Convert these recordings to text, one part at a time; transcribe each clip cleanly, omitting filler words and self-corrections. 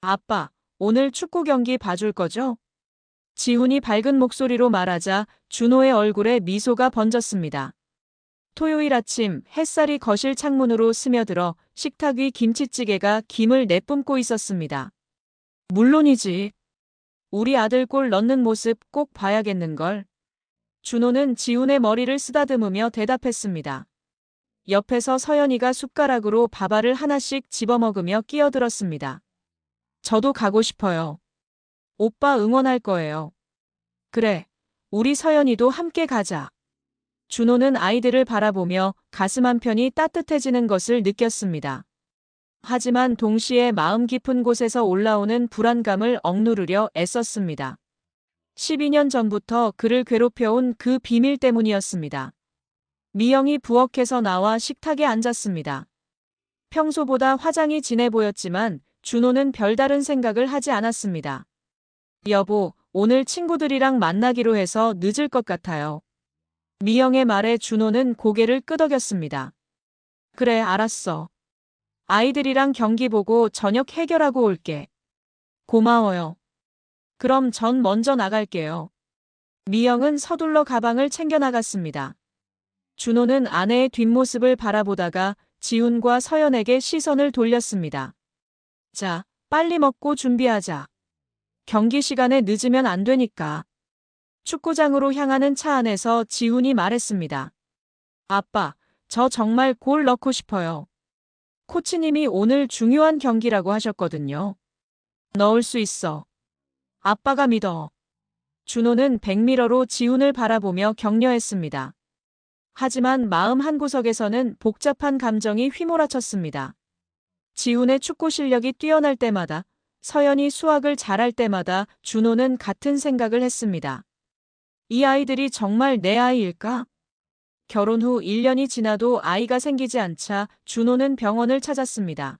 아빠, 오늘 축구 경기 봐줄 거죠? 지훈이 밝은 목소리로 말하자 준호의 얼굴에 미소가 번졌습니다. 토요일 아침 햇살이 거실 창문으로 스며들어 식탁 위 김치찌개가 김을 내뿜고 있었습니다. 물론이지. 우리 아들 골 넣는 모습 꼭 봐야겠는걸. 준호는 지훈의 머리를 쓰다듬으며 대답했습니다. 옆에서 서연이가 숟가락으로 밥알을 하나씩 집어먹으며 끼어들었습니다. 저도 가고 싶어요. 오빠 응원할 거예요. 그래, 우리 서연이도 함께 가자. 준호는 아이들을 바라보며 가슴 한편이 따뜻해지는 것을 느꼈습니다. 하지만 동시에 마음 깊은 곳에서 올라오는 불안감을 억누르려 애썼습니다. 12년 전부터 그를 괴롭혀온 그 비밀 때문이었습니다. 미영이 부엌에서 나와 식탁에 앉았습니다. 평소보다 화장이 진해 보였지만 준호는 별다른 생각을 하지 않았습니다. 여보, 오늘 친구들이랑 만나기로 해서 늦을 것 같아요. 미영의 말에 준호는 고개를 끄덕였습니다. 그래, 알았어. 아이들이랑 경기 보고 저녁 해결하고 올게. 고마워요. 그럼 전 먼저 나갈게요. 미영은 서둘러 가방을 챙겨 나갔습니다. 준호는 아내의 뒷모습을 바라보다가 지훈과 서연에게 시선을 돌렸습니다. 자, 빨리 먹고 준비하자. 경기 시간에 늦으면 안 되니까. 축구장으로 향하는 차 안에서 지훈이 말했습니다. 아빠, 저 정말 골 넣고 싶어요. 코치님이 오늘 중요한 경기라고 하셨거든요. 넣을 수 있어. 아빠가 믿어. 준호는 백미러로 지훈을 바라보며 격려했습니다. 하지만 마음 한구석에서는 복잡한 감정이 휘몰아쳤습니다. 지훈의 축구 실력이 뛰어날 때마다, 서연이 수학을 잘할 때마다 준호는 같은 생각을 했습니다. 이 아이들이 정말 내 아이일까? 결혼 후 1년이 지나도 아이가 생기지 않자 준호는 병원을 찾았습니다.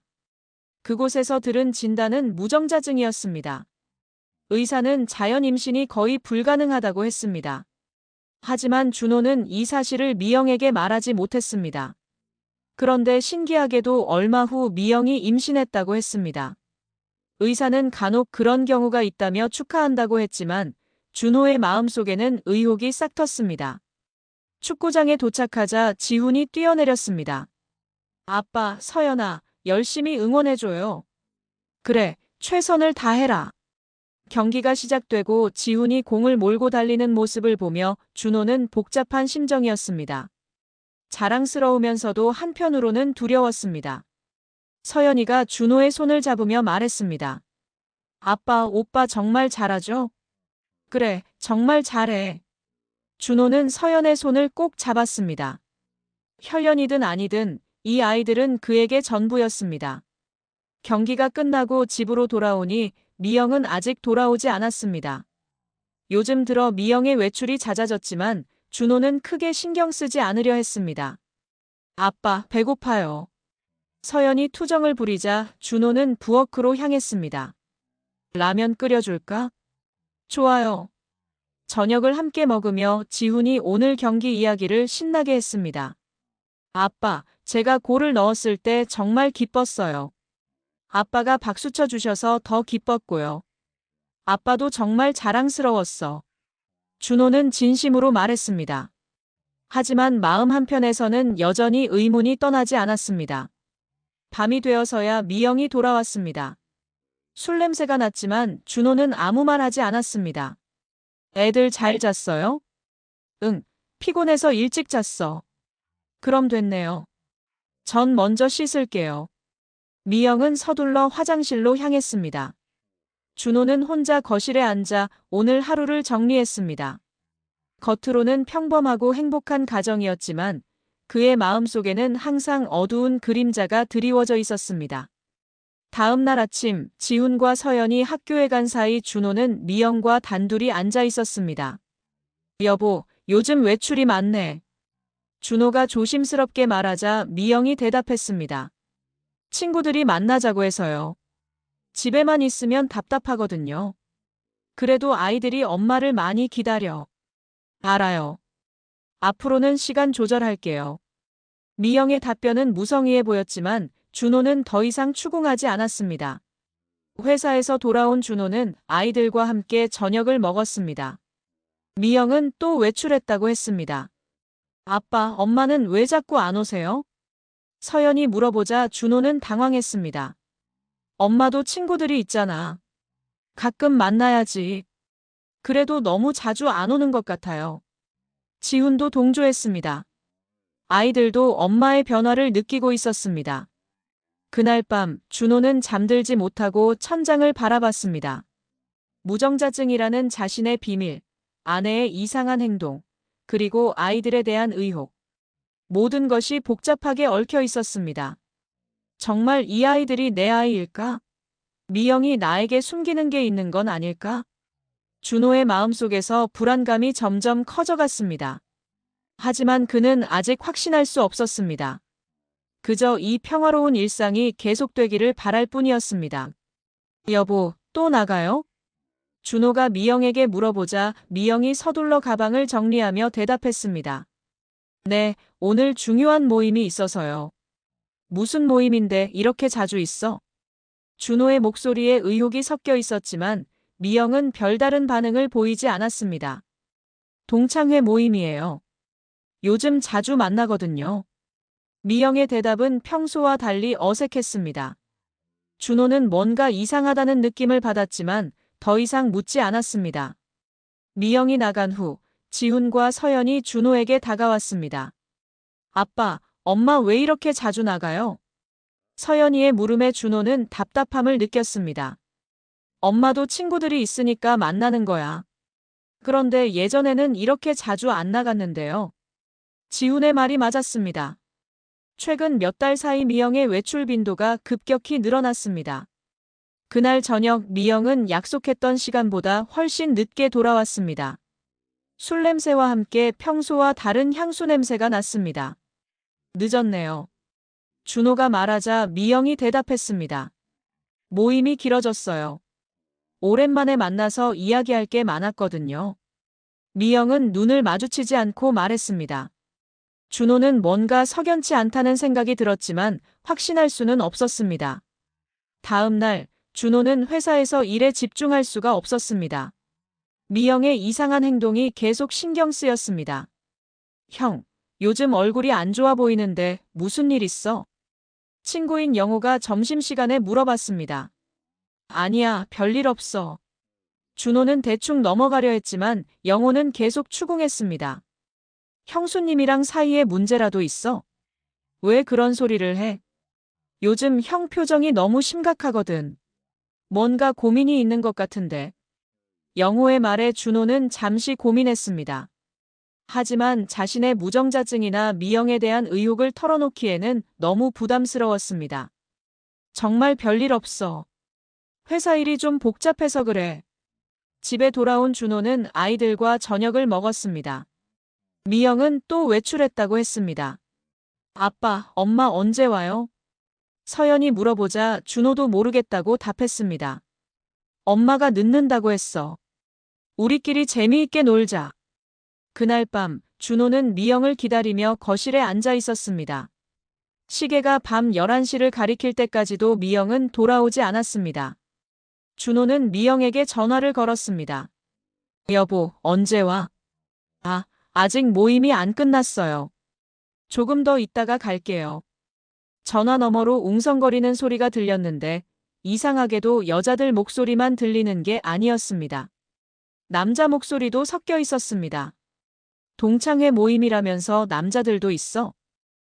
그곳에서 들은 진단은 무정자증이었습니다. 의사는 자연 임신이 거의 불가능하다고 했습니다. 하지만 준호는 이 사실을 미영에게 말하지 못했습니다. 그런데 신기하게도 얼마 후 미영이 임신했다고 했습니다. 의사는 간혹 그런 경우가 있다며 축하한다고 했지만 준호의 마음속에는 의혹이 싹 텄습니다. 축구장에 도착하자 지훈이 뛰어내렸습니다. 아빠, 서연아, 열심히 응원해줘요. 그래, 최선을 다해라. 경기가 시작되고 지훈이 공을 몰고 달리는 모습을 보며 준호는 복잡한 심정이었습니다. 자랑스러우면서도 한편으로는 두려웠습니다. 서연이가 준호의 손을 잡으며 말했습니다. 아빠, 오빠 정말 잘하죠? 그래, 정말 잘해. 준호는 서연의 손을 꼭 잡았습니다. 혈연이든 아니든 이 아이들은 그에게 전부였습니다. 경기가 끝나고 집으로 돌아오니 미영은 아직 돌아오지 않았습니다. 요즘 들어 미영의 외출이 잦아졌지만 준호는 크게 신경 쓰지 않으려 했습니다. 아빠, 배고파요. 서연이 투정을 부리자 준호는 부엌으로 향했습니다. 라면 끓여줄까? 좋아요. 저녁을 함께 먹으며 지훈이 오늘 경기 이야기를 신나게 했습니다. 아빠, 제가 골을 넣었을 때 정말 기뻤어요. 아빠가 박수쳐 주셔서 더 기뻤고요. 아빠도 정말 자랑스러웠어. 준호는 진심으로 말했습니다. 하지만 마음 한편에서는 여전히 의문이 떠나지 않았습니다. 밤이 되어서야 미영이 돌아왔습니다. 술 냄새가 났지만 준호는 아무 말 하지 않았습니다. 애들 잘 잤어요? 응, 피곤해서 일찍 잤어. 그럼 됐네요. 전 먼저 씻을게요. 미영은 서둘러 화장실로 향했습니다. 준호는 혼자 거실에 앉아 오늘 하루를 정리했습니다. 겉으로는 평범하고 행복한 가정이었지만 그의 마음속에는 항상 어두운 그림자가 드리워져 있었습니다. 다음 날 아침 지훈과 서연이 학교에 간 사이 준호는 미영과 단둘이 앉아 있었습니다. 여보, 요즘 외출이 많네. 준호가 조심스럽게 말하자 미영이 대답했습니다. 친구들이 만나자고 해서요. 집에만 있으면 답답하거든요. 그래도 아이들이 엄마를 많이 기다려. 알아요. 앞으로는 시간 조절할게요. 미영의 답변은 무성의해 보였지만 준호는 더 이상 추궁하지 않았습니다. 회사에서 돌아온 준호는 아이들과 함께 저녁을 먹었습니다. 미영은 또 외출했다고 했습니다. 아빠, 엄마는 왜 자꾸 안 오세요? 서연이 물어보자 준호는 당황했습니다. 엄마도 친구들이 있잖아. 가끔 만나야지. 그래도 너무 자주 안 오는 것 같아요. 지훈도 동조했습니다. 아이들도 엄마의 변화를 느끼고 있었습니다. 그날 밤 준호는 잠들지 못하고 천장을 바라봤습니다. 무정자증이라는 자신의 비밀, 아내의 이상한 행동, 그리고 아이들에 대한 의혹. 모든 것이 복잡하게 얽혀 있었습니다. 정말 이 아이들이 내 아이일까? 미영이 나에게 숨기는 게 있는 건 아닐까? 준호의 마음속에서 불안감이 점점 커져갔습니다. 하지만 그는 아직 확신할 수 없었습니다. 그저 이 평화로운 일상이 계속되기를 바랄 뿐이었습니다. 여보, 또 나가요? 준호가 미영에게 물어보자 미영이 서둘러 가방을 정리하며 대답했습니다. 네, 오늘 중요한 모임이 있어서요. 무슨 모임인데 이렇게 자주 있어? 준호의 목소리에 의혹이 섞여 있었지만 미영은 별다른 반응을 보이지 않았습니다. 동창회 모임이에요. 요즘 자주 만나거든요. 미영의 대답은 평소와 달리 어색했습니다. 준호는 뭔가 이상하다는 느낌을 받았지만 더 이상 묻지 않았습니다. 미영이 나간 후 지훈과 서연이 준호에게 다가왔습니다. 아빠, 엄마 왜 이렇게 자주 나가요? 서연이의 물음에 준호는 답답함을 느꼈습니다. 엄마도 친구들이 있으니까 만나는 거야. 그런데 예전에는 이렇게 자주 안 나갔는데요. 지훈의 말이 맞았습니다. 최근 몇 달 사이 미영의 외출 빈도가 급격히 늘어났습니다. 그날 저녁 미영은 약속했던 시간보다 훨씬 늦게 돌아왔습니다. 술 냄새와 함께 평소와 다른 향수 냄새가 났습니다. 늦었네요. 준호가 말하자 미영이 대답했습니다. 모임이 길어졌어요. 오랜만에 만나서 이야기할 게 많았거든요. 미영은 눈을 마주치지 않고 말했습니다. 준호는 뭔가 석연치 않다는 생각이 들었지만 확신할 수는 없었습니다. 다음 날 준호는 회사에서 일에 집중할 수가 없었습니다. 미영의 이상한 행동이 계속 신경 쓰였습니다. 형, 요즘 얼굴이 안 좋아 보이는데 무슨 일 있어? 친구인 영호가 점심시간에 물어봤습니다. 아니야, 별일 없어. 준호는 대충 넘어가려 했지만 영호는 계속 추궁했습니다. 형수님이랑 사이에 문제라도 있어? 왜 그런 소리를 해? 요즘 형 표정이 너무 심각하거든. 뭔가 고민이 있는 것 같은데. 영호의 말에 준호는 잠시 고민했습니다. 하지만 자신의 무정자증이나 미영에 대한 의혹을 털어놓기에는 너무 부담스러웠습니다. 정말 별일 없어. 회사 일이 좀 복잡해서 그래. 집에 돌아온 준호는 아이들과 저녁을 먹었습니다. 미영은 또 외출했다고 했습니다. 아빠, 엄마 언제 와요? 서연이 물어보자 준호도 모르겠다고 답했습니다. 엄마가 늦는다고 했어. 우리끼리 재미있게 놀자. 그날 밤 준호는 미영을 기다리며 거실에 앉아 있었습니다. 시계가 밤 11시를 가리킬 때까지도 미영은 돌아오지 않았습니다. 준호는 미영에게 전화를 걸었습니다. 여보, 언제 와? 아직 모임이 안 끝났어요. 조금 더 있다가 갈게요. 전화 너머로 웅성거리는 소리가 들렸는데 이상하게도 여자들 목소리만 들리는 게 아니었습니다. 남자 목소리도 섞여 있었습니다. 동창회 모임이라면서 남자들도 있어?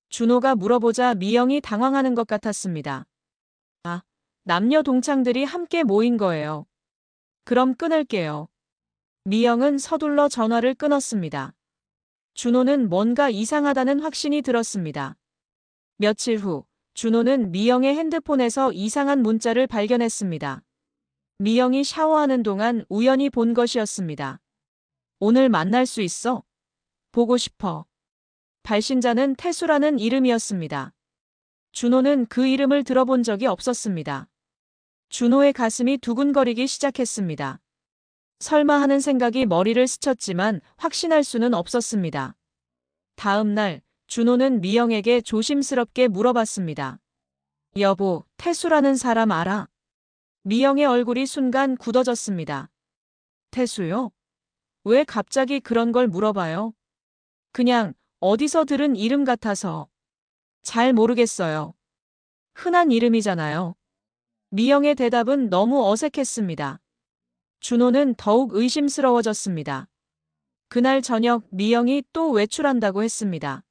준호가 물어보자 미영이 당황하는 것 같았습니다. 남녀 동창들이 함께 모인 거예요. 그럼 끊을게요. 미영은 서둘러 전화를 끊었습니다. 준호는 뭔가 이상하다는 확신이 들었습니다. 며칠 후 준호는 미영의 핸드폰에서 이상한 문자를 발견했습니다. 미영이 샤워하는 동안 우연히 본 것이었습니다. 오늘 만날 수 있어? 보고 싶어. 발신자는 태수라는 이름이었습니다. 준호는 그 이름을 들어본 적이 없었습니다. 준호의 가슴이 두근거리기 시작했습니다. 설마 하는 생각이 머리를 스쳤지만 확신할 수는 없었습니다. 다음 날 준호는 미영에게 조심스럽게 물어봤습니다. 여보, 태수라는 사람 알아? 미영의 얼굴이 순간 굳어졌습니다. 태수요? 왜 갑자기 그런 걸 물어봐요? 그냥 어디서 들은 이름 같아서. 잘 모르겠어요. 흔한 이름이잖아요. 미영의 대답은 너무 어색했습니다. 준호는 더욱 의심스러워졌습니다. 그날 저녁 미영이 또 외출한다고 했습니다.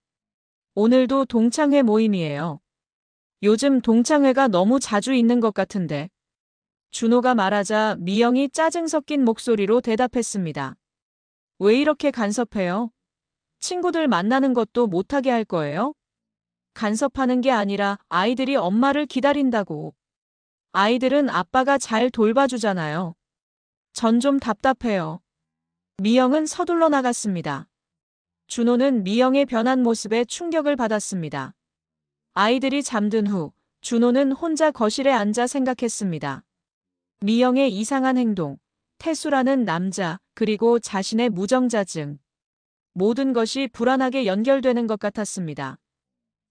오늘도 동창회 모임이에요. 요즘 동창회가 너무 자주 있는 것 같은데. 준호가 말하자 미영이 짜증 섞인 목소리로 대답했습니다. 왜 이렇게 간섭해요? 친구들 만나는 것도 못하게 할 거예요? 간섭하는 게 아니라 아이들이 엄마를 기다린다고. 아이들은 아빠가 잘 돌봐주잖아요. 전 좀 답답해요. 미영은 서둘러 나갔습니다. 준호는 미영의 변한 모습에 충격을 받았습니다. 아이들이 잠든 후 준호는 혼자 거실에 앉아 생각했습니다. 미영의 이상한 행동, 태수라는 남자, 그리고 자신의 무정자증. 모든 것이 불안하게 연결되는 것 같았습니다.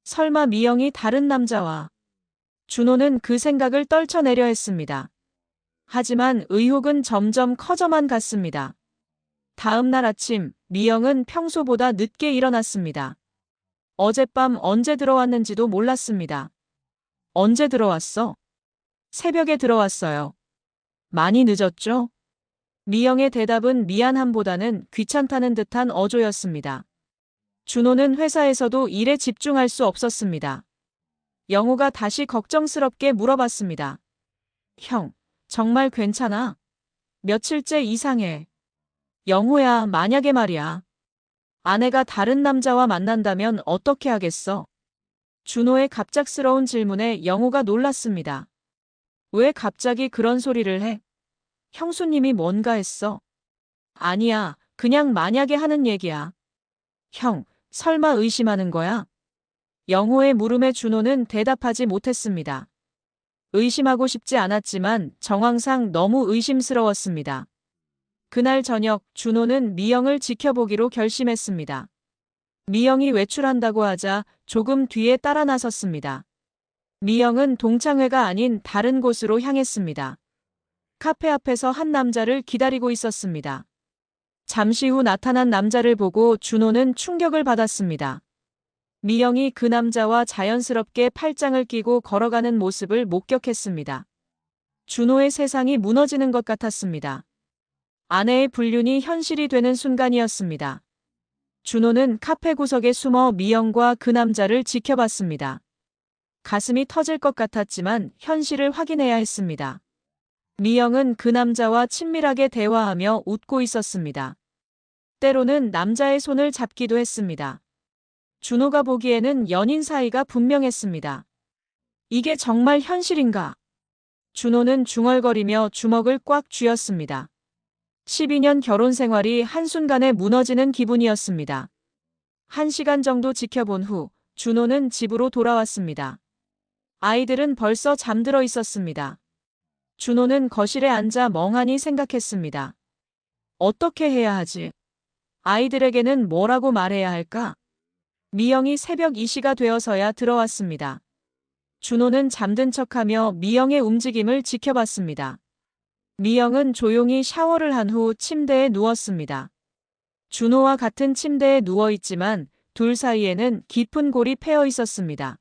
설마 미영이 다른 남자와. 준호는 그 생각을 떨쳐내려 했습니다. 하지만 의혹은 점점 커져만 갔습니다. 다음 날 아침, 미영은 평소보다 늦게 일어났습니다. 어젯밤 언제 들어왔는지도 몰랐습니다. 언제 들어왔어? 새벽에 들어왔어요. 많이 늦었죠? 미영의 대답은 미안함보다는 귀찮다는 듯한 어조였습니다. 준호는 회사에서도 일에 집중할 수 없었습니다. 영호가 다시 걱정스럽게 물어봤습니다. 형, 정말 괜찮아? 며칠째 이상해. 영호야, 만약에 말이야. 아내가 다른 남자와 만난다면 어떻게 하겠어? 준호의 갑작스러운 질문에 영호가 놀랐습니다. 왜 갑자기 그런 소리를 해? 형수님이 뭔가 했어? 아니야, 그냥 만약에 하는 얘기야. 형, 설마 의심하는 거야? 영호의 물음에 준호는 대답하지 못했습니다. 의심하고 싶지 않았지만 정황상 너무 의심스러웠습니다. 그날 저녁 준호는 미영을 지켜보기로 결심했습니다. 미영이 외출한다고 하자 조금 뒤에 따라 나섰습니다. 미영은 동창회가 아닌 다른 곳으로 향했습니다. 카페 앞에서 한 남자를 기다리고 있었습니다. 잠시 후 나타난 남자를 보고 준호는 충격을 받았습니다. 미영이 그 남자와 자연스럽게 팔짱을 끼고 걸어가는 모습을 목격했습니다. 준호의 세상이 무너지는 것 같았습니다. 아내의 불륜이 현실이 되는 순간이었습니다. 준호는 카페 구석에 숨어 미영과 그 남자를 지켜봤습니다. 가슴이 터질 것 같았지만 현실을 확인해야 했습니다. 미영은 그 남자와 친밀하게 대화하며 웃고 있었습니다. 때로는 남자의 손을 잡기도 했습니다. 준호가 보기에는 연인 사이가 분명했습니다. 이게 정말 현실인가? 준호는 중얼거리며 주먹을 꽉 쥐었습니다. 12년 결혼 생활이 한순간에 무너지는 기분이었습니다. 1시간 정도 지켜본 후 준호는 집으로 돌아왔습니다. 아이들은 벌써 잠들어 있었습니다. 준호는 거실에 앉아 멍하니 생각했습니다. 어떻게 해야 하지? 아이들에게는 뭐라고 말해야 할까? 미영이 새벽 2시가 되어서야 들어왔습니다. 준호는 잠든 척하며 미영의 움직임을 지켜봤습니다. 미영은 조용히 샤워를 한 후 침대에 누웠습니다. 준호와 같은 침대에 누워있지만 둘 사이에는 깊은 골이 패여 있었습니다.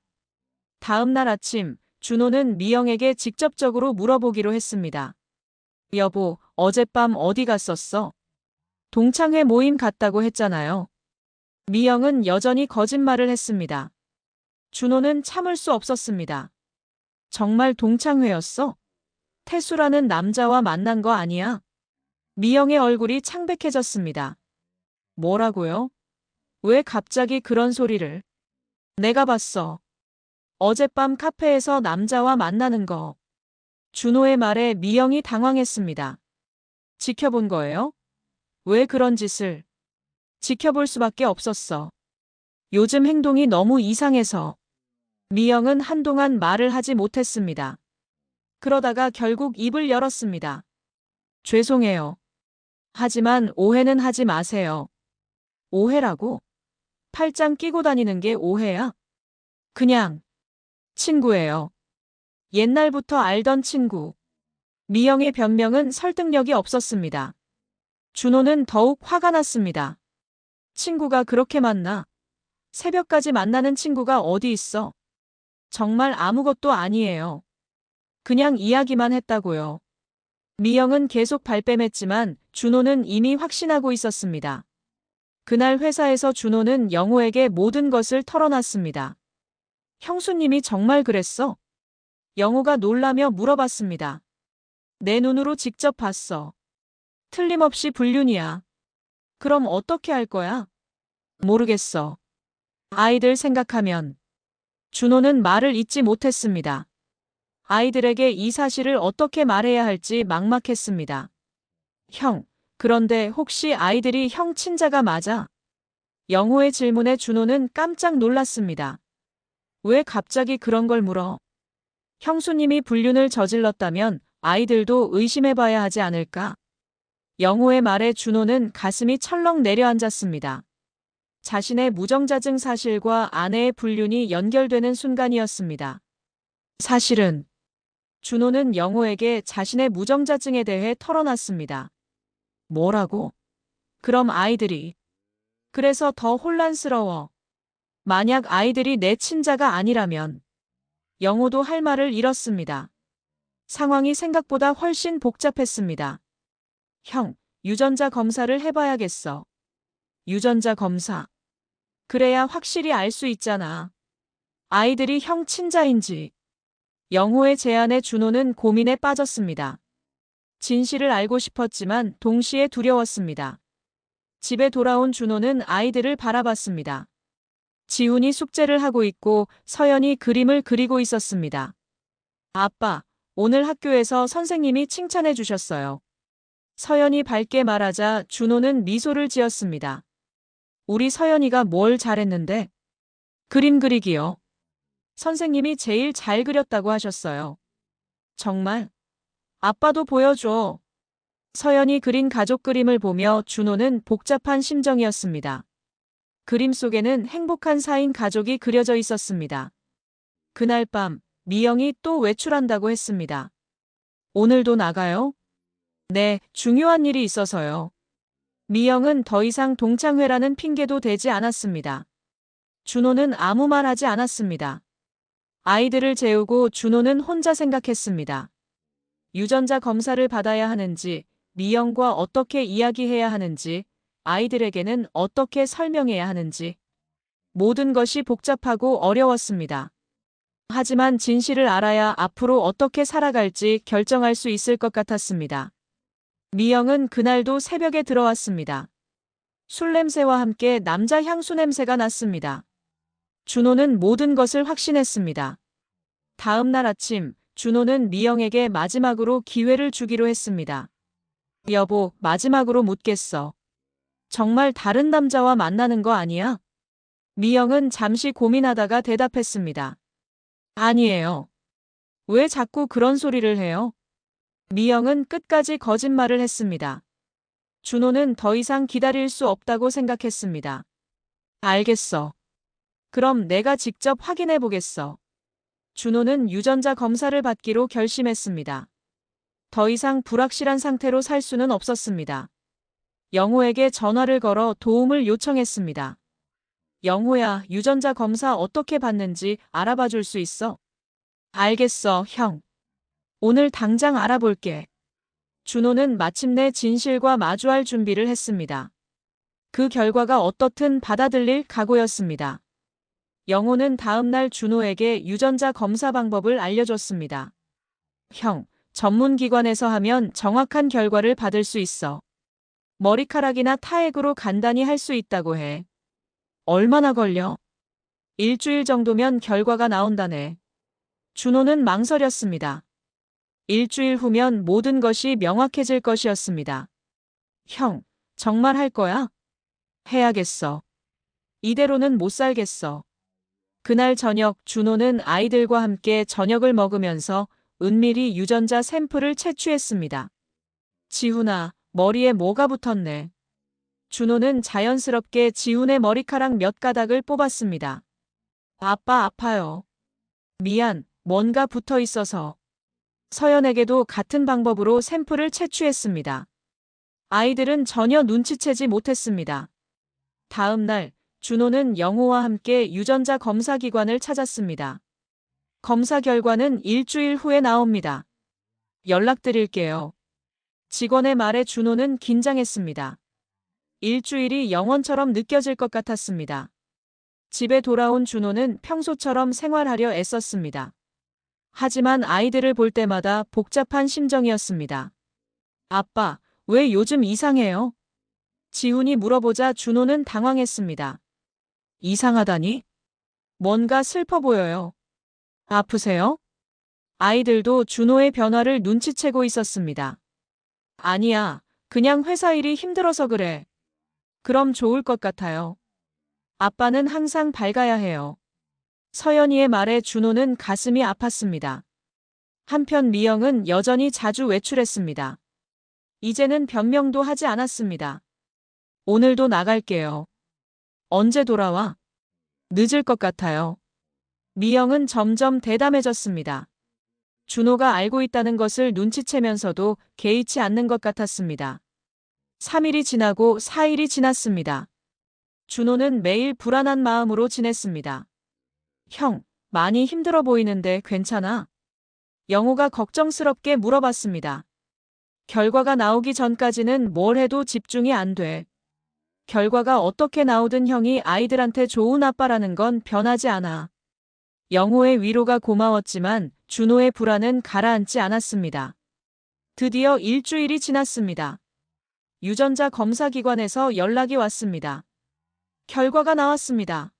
다음 날 아침, 준호는 미영에게 직접적으로 물어보기로 했습니다. 여보, 어젯밤 어디 갔었어? 동창회 모임 갔다고 했잖아요. 미영은 여전히 거짓말을 했습니다. 준호는 참을 수 없었습니다. 정말 동창회였어? 태수라는 남자와 만난 거 아니야? 미영의 얼굴이 창백해졌습니다. 뭐라고요? 왜 갑자기 그런 소리를? 내가 봤어. 어젯밤 카페에서 남자와 만나는 거. 준호의 말에 미영이 당황했습니다. 지켜본 거예요? 왜 그런 짓을? 지켜볼 수밖에 없었어. 요즘 행동이 너무 이상해서. 미영은 한동안 말을 하지 못했습니다. 그러다가 결국 입을 열었습니다. 죄송해요. 하지만 오해는 하지 마세요. 오해라고? 팔짱 끼고 다니는 게 오해야? 그냥 친구예요. 옛날부터 알던 친구. 미영의 변명은 설득력이 없었습니다. 준호는 더욱 화가 났습니다. 친구가 그렇게 만나? 새벽까지 만나는 친구가 어디 있어? 정말 아무것도 아니에요. 그냥 이야기만 했다고요. 미영은 계속 발뺌했지만 준호는 이미 확신하고 있었습니다. 그날 회사에서 준호는 영호에게 모든 것을 털어놨습니다. 형수님이 정말 그랬어? 영호가 놀라며 물어봤습니다. 내 눈으로 직접 봤어. 틀림없이 불륜이야. 그럼 어떻게 할 거야? 모르겠어. 아이들 생각하면. 준호는 말을 잇지 못했습니다. 아이들에게 이 사실을 어떻게 말해야 할지 막막했습니다. 형, 그런데 혹시 아이들이 형 친자가 맞아? 영호의 질문에 준호는 깜짝 놀랐습니다. 왜 갑자기 그런 걸 물어? 형수님이 불륜을 저질렀다면 아이들도 의심해봐야 하지 않을까? 영호의 말에 준호는 가슴이 철렁 내려앉았습니다. 자신의 무정자증 사실과 아내의 불륜이 연결되는 순간이었습니다. 사실은 준호는 영호에게 자신의 무정자증에 대해 털어놨습니다. 뭐라고? 그럼 아이들이. 그래서 더 혼란스러워. 만약 아이들이 내 친자가 아니라면. 영호도 할 말을 잃었습니다. 상황이 생각보다 훨씬 복잡했습니다. 형, 유전자 검사를 해봐야겠어. 유전자 검사. 그래야 확실히 알 수 있잖아. 아이들이 형 친자인지. 영호의 제안에 준호는 고민에 빠졌습니다. 진실을 알고 싶었지만 동시에 두려웠습니다. 집에 돌아온 준호는 아이들을 바라봤습니다. 지훈이 숙제를 하고 있고 서연이 그림을 그리고 있었습니다. 아빠, 오늘 학교에서 선생님이 칭찬해 주셨어요. 서연이 밝게 말하자 준호는 미소를 지었습니다. 우리 서연이가 뭘 잘했는데? 그림 그리기요. 선생님이 제일 잘 그렸다고 하셨어요. 정말? 아빠도 보여줘. 서연이 그린 가족 그림을 보며 준호는 복잡한 심정이었습니다. 그림 속에는 행복한 4인 가족이 그려져 있었습니다. 그날 밤 미영이 또 외출한다고 했습니다. 오늘도 나가요? 네, 중요한 일이 있어서요. 미영은 더 이상 동창회라는 핑계도 대지 않았습니다. 준호는 아무 말 하지 않았습니다. 아이들을 재우고 준호는 혼자 생각했습니다. 유전자 검사를 받아야 하는지, 미영과 어떻게 이야기해야 하는지, 아이들에게는 어떻게 설명해야 하는지. 모든 것이 복잡하고 어려웠습니다. 하지만 진실을 알아야 앞으로 어떻게 살아갈지 결정할 수 있을 것 같았습니다. 미영은 그날도 새벽에 들어왔습니다. 술 냄새와 함께 남자 향수 냄새가 났습니다. 준호는 모든 것을 확신했습니다. 다음 날 아침, 준호는 미영에게 마지막으로 기회를 주기로 했습니다. 여보, 마지막으로 묻겠어. 정말 다른 남자와 만나는 거 아니야? 미영은 잠시 고민하다가 대답했습니다. 아니에요. 왜 자꾸 그런 소리를 해요? 미영은 끝까지 거짓말을 했습니다. 준호는 더 이상 기다릴 수 없다고 생각했습니다. 알겠어. 그럼 내가 직접 확인해 보겠어. 준호는 유전자 검사를 받기로 결심했습니다. 더 이상 불확실한 상태로 살 수는 없었습니다. 영호에게 전화를 걸어 도움을 요청했습니다. 영호야, 유전자 검사 어떻게 받는지 알아봐 줄 수 있어? 알겠어, 형. 오늘 당장 알아볼게. 준호는 마침내 진실과 마주할 준비를 했습니다. 그 결과가 어떻든 받아들일 각오였습니다. 영호는 다음날 준호에게 유전자 검사 방법을 알려줬습니다. 형, 전문기관에서 하면 정확한 결과를 받을 수 있어. 머리카락이나 타액으로 간단히 할 수 있다고 해. 얼마나 걸려? 일주일 정도면 결과가 나온다네. 준호는 망설였습니다. 일주일 후면 모든 것이 명확해질 것이었습니다. 형, 정말 할 거야? 해야겠어. 이대로는 못 살겠어. 그날 저녁 준호는 아이들과 함께 저녁을 먹으면서 은밀히 유전자 샘플을 채취했습니다. 지훈아, 머리에 뭐가 붙었네. 준호는 자연스럽게 지훈의 머리카락 몇 가닥을 뽑았습니다. 아빠 아파요. 미안, 뭔가 붙어 있어서. 서연에게도 같은 방법으로 샘플을 채취했습니다. 아이들은 전혀 눈치채지 못했습니다. 다음 날, 준호는 영호와 함께 유전자 검사 기관을 찾았습니다. 검사 결과는 일주일 후에 나옵니다. 연락드릴게요. 직원의 말에 준호는 긴장했습니다. 일주일이 영원처럼 느껴질 것 같았습니다. 집에 돌아온 준호는 평소처럼 생활하려 애썼습니다. 하지만 아이들을 볼 때마다 복잡한 심정이었습니다. 아빠, 왜 요즘 이상해요? 지훈이 물어보자 준호는 당황했습니다. 이상하다니? 뭔가 슬퍼 보여요. 아프세요? 아이들도 준호의 변화를 눈치채고 있었습니다. 아니야, 그냥 회사 일이 힘들어서 그래. 그럼 좋을 것 같아요. 아빠는 항상 밝아야 해요. 서연이의 말에 준호는 가슴이 아팠습니다. 한편 미영은 여전히 자주 외출했습니다. 이제는 변명도 하지 않았습니다. 오늘도 나갈게요. 언제 돌아와? 늦을 것 같아요. 미영은 점점 대담해졌습니다. 준호가 알고 있다는 것을 눈치채면서도 개의치 않는 것 같았습니다. 3일이 지나고 4일이 지났습니다. 준호는 매일 불안한 마음으로 지냈습니다. 형, 많이 힘들어 보이는데 괜찮아? 영호가 걱정스럽게 물어봤습니다. 결과가 나오기 전까지는 뭘 해도 집중이 안 돼. 결과가 어떻게 나오든 형이 아이들한테 좋은 아빠라는 건 변하지 않아. 영호의 위로가 고마웠지만 준호의 불안은 가라앉지 않았습니다. 드디어 일주일이 지났습니다. 유전자 검사 기관에서 연락이 왔습니다. 결과가 나왔습니다.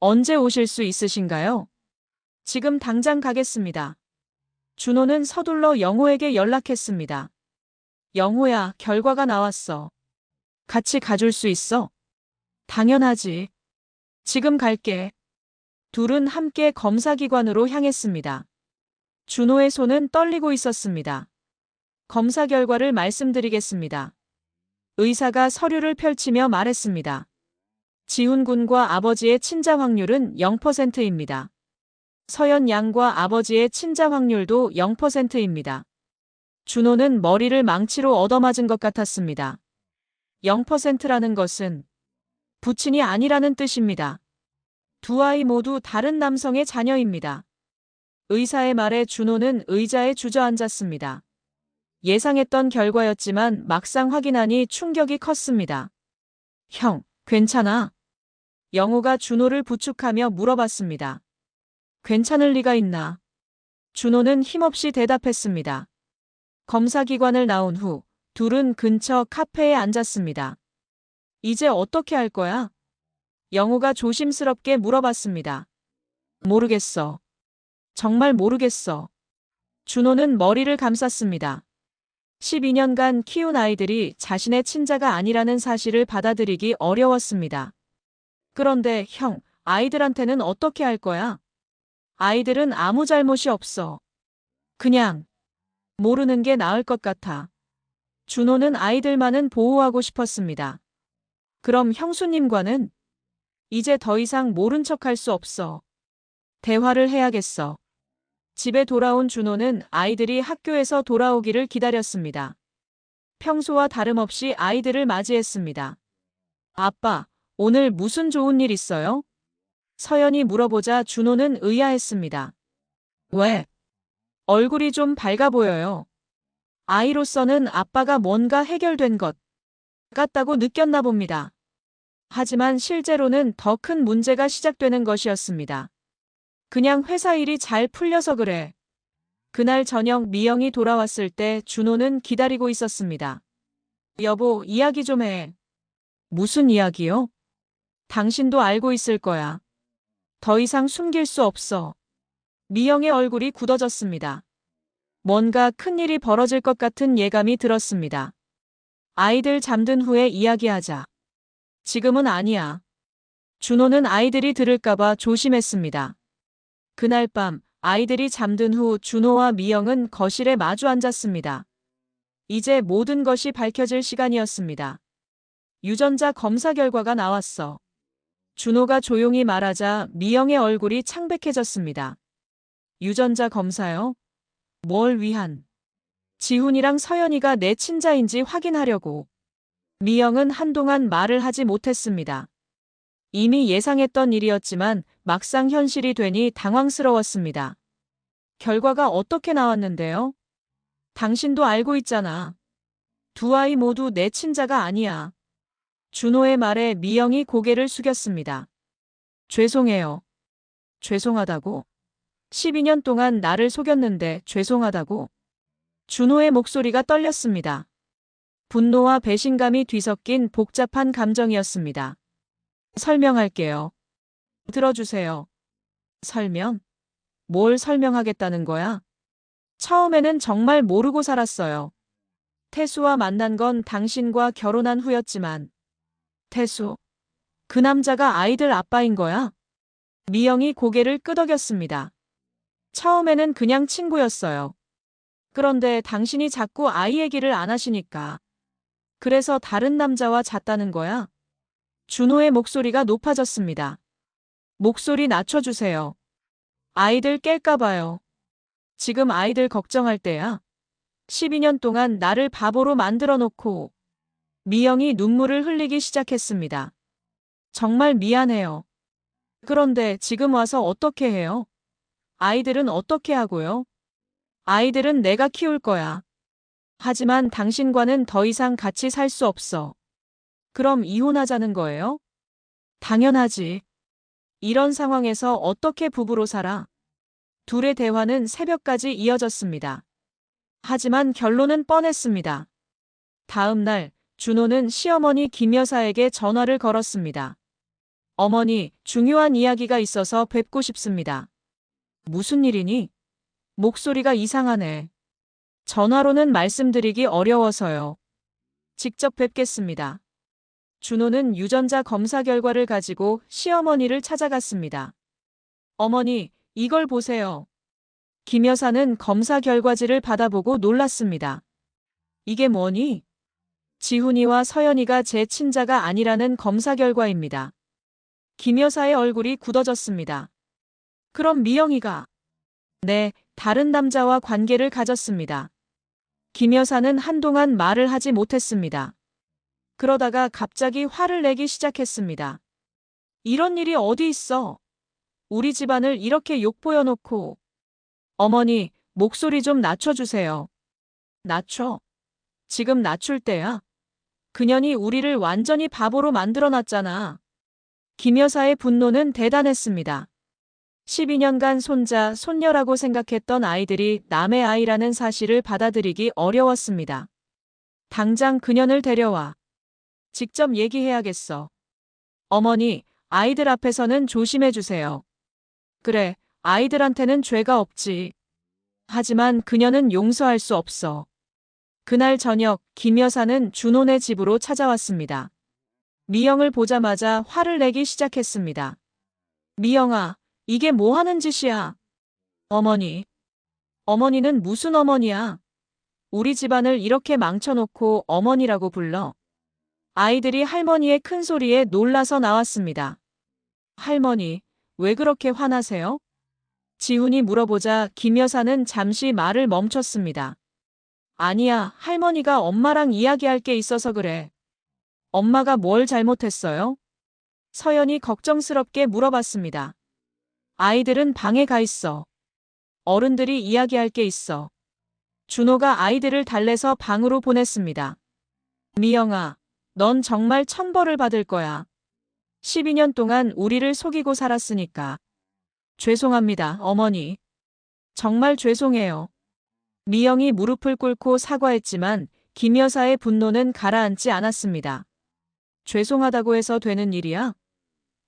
언제 오실 수 있으신가요? 지금 당장 가겠습니다. 준호는 서둘러 영호에게 연락했습니다. 영호야, 결과가 나왔어. 같이 가줄 수 있어? 당연하지. 지금 갈게. 둘은 함께 검사기관으로 향했습니다. 준호의 손은 떨리고 있었습니다. 검사 결과를 말씀드리겠습니다. 의사가 서류를 펼치며 말했습니다. 지훈 군과 아버지의 친자 확률은 0%입니다. 서연 양과 아버지의 친자 확률도 0%입니다. 준호는 머리를 망치로 얻어맞은 것 같았습니다. 0%라는 것은 부친이 아니라는 뜻입니다. 두 아이 모두 다른 남성의 자녀입니다. 의사의 말에 준호는 의자에 주저앉았습니다. 예상했던 결과였지만 막상 확인하니 충격이 컸습니다. 형, 괜찮아? 영호가 준호를 부축하며 물어봤습니다. 괜찮을 리가 있나? 준호는 힘없이 대답했습니다. 검사기관을 나온 후 둘은 근처 카페에 앉았습니다. 이제 어떻게 할 거야? 영호가 조심스럽게 물어봤습니다. 모르겠어. 정말 모르겠어. 준호는 머리를 감쌌습니다. 12년간 키운 아이들이 자신의 친자가 아니라는 사실을 받아들이기 어려웠습니다. 그런데 형, 아이들한테는 어떻게 할 거야? 아이들은 아무 잘못이 없어. 그냥 모르는 게 나을 것 같아. 준호는 아이들만은 보호하고 싶었습니다. 그럼 형수님과는? 이제 더 이상 모른 척할 수 없어. 대화를 해야겠어. 집에 돌아온 준호는 아이들이 학교에서 돌아오기를 기다렸습니다. 평소와 다름없이 아이들을 맞이했습니다. 아빠, 오늘 무슨 좋은 일 있어요? 서연이 물어보자 준호는 의아했습니다. 왜? 얼굴이 좀 밝아 보여요. 아이로서는 아빠가 뭔가 해결된 것 같다고 느꼈나 봅니다. 하지만 실제로는 더 큰 문제가 시작되는 것이었습니다. 그냥 회사 일이 잘 풀려서 그래. 그날 저녁 미영이 돌아왔을 때 준호는 기다리고 있었습니다. 여보, 이야기 좀 해. 무슨 이야기요? 당신도 알고 있을 거야. 더 이상 숨길 수 없어. 미영의 얼굴이 굳어졌습니다. 뭔가 큰일이 벌어질 것 같은 예감이 들었습니다. 아이들 잠든 후에 이야기하자. 지금은 아니야. 준호는 아이들이 들을까봐 조심했습니다. 그날 밤 아이들이 잠든 후 준호와 미영은 거실에 마주 앉았습니다. 이제 모든 것이 밝혀질 시간이었습니다. 유전자 검사 결과가 나왔어. 준호가 조용히 말하자 미영의 얼굴이 창백해졌습니다. 유전자 검사요? 뭘 위한? 지훈이랑 서연이가 내 친자인지 확인하려고. 미영은 한동안 말을 하지 못했습니다. 이미 예상했던 일이었지만 막상 현실이 되니 당황스러웠습니다. 결과가 어떻게 나왔는데요? 당신도 알고 있잖아. 두 아이 모두 내 친자가 아니야. 준호의 말에 미영이 고개를 숙였습니다. 죄송해요. 죄송하다고? 12년 동안 나를 속였는데 죄송하다고? 준호의 목소리가 떨렸습니다. 분노와 배신감이 뒤섞인 복잡한 감정이었습니다. 설명할게요. 들어주세요. 설명? 뭘 설명하겠다는 거야? 처음에는 정말 모르고 살았어요. 태수와 만난 건 당신과 결혼한 후였지만. 태수? 그 남자가 아이들 아빠인 거야? 미영이 고개를 끄덕였습니다. 처음에는 그냥 친구였어요. 그런데 당신이 자꾸 아이 얘기를 안 하시니까. 그래서 다른 남자와 잤다는 거야? 준호의 목소리가 높아졌습니다. 목소리 낮춰주세요. 아이들 깰까봐요. 지금 아이들 걱정할 때야. 12년 동안 나를 바보로 만들어 놓고. 미영이 눈물을 흘리기 시작했습니다. 정말 미안해요. 그런데 지금 와서 어떻게 해요? 아이들은 어떻게 하고요? 아이들은 내가 키울 거야. 하지만 당신과는 더 이상 같이 살 수 없어. 그럼 이혼하자는 거예요? 당연하지. 이런 상황에서 어떻게 부부로 살아? 둘의 대화는 새벽까지 이어졌습니다. 하지만 결론은 뻔했습니다. 다음 날, 준호는 시어머니 김 여사에게 전화를 걸었습니다. 어머니, 중요한 이야기가 있어서 뵙고 싶습니다. 무슨 일이니? 목소리가 이상하네. 전화로는 말씀드리기 어려워서요. 직접 뵙겠습니다. 준호는 유전자 검사 결과를 가지고 시어머니를 찾아갔습니다. 어머니, 이걸 보세요. 김 여사는 검사 결과지를 받아보고 놀랐습니다. 이게 뭐니? 지훈이와 서연이가 제 친자가 아니라는 검사 결과입니다. 김 여사의 얼굴이 굳어졌습니다. 그럼 미영이가? 네, 다른 남자와 관계를 가졌습니다. 김 여사는 한동안 말을 하지 못했습니다. 그러다가 갑자기 화를 내기 시작했습니다. 이런 일이 어디 있어? 우리 집안을 이렇게 욕보여놓고. 어머니, 목소리 좀 낮춰주세요. 낮춰? 지금 낮출 때야? 그년이 우리를 완전히 바보로 만들어놨잖아. 김 여사의 분노는 대단했습니다. 12년간 손자, 손녀라고 생각했던 아이들이 남의 아이라는 사실을 받아들이기 어려웠습니다. 당장 그년을 데려와. 직접 얘기해야겠어. 어머니, 아이들 앞에서는 조심해주세요. 그래, 아이들한테는 죄가 없지. 하지만 그녀는 용서할 수 없어. 그날 저녁, 김 여사는 준호네 집으로 찾아왔습니다. 미영을 보자마자 화를 내기 시작했습니다. 미영아, 이게 뭐 하는 짓이야? 어머니. 어머니는 무슨 어머니야? 우리 집안을 이렇게 망쳐놓고 어머니라고 불러. 아이들이 할머니의 큰 소리에 놀라서 나왔습니다. 할머니, 왜 그렇게 화나세요? 지훈이 물어보자 김 여사는 잠시 말을 멈췄습니다. 아니야, 할머니가 엄마랑 이야기할 게 있어서 그래. 엄마가 뭘 잘못했어요? 서연이 걱정스럽게 물어봤습니다. 아이들은 방에 가 있어. 어른들이 이야기할 게 있어. 준호가 아이들을 달래서 방으로 보냈습니다. 미영아, 넌 정말 천벌을 받을 거야. 12년 동안 우리를 속이고 살았으니까. 죄송합니다, 어머니. 정말 죄송해요. 미영이 무릎을 꿇고 사과했지만 김 여사의 분노는 가라앉지 않았습니다. 죄송하다고 해서 되는 일이야?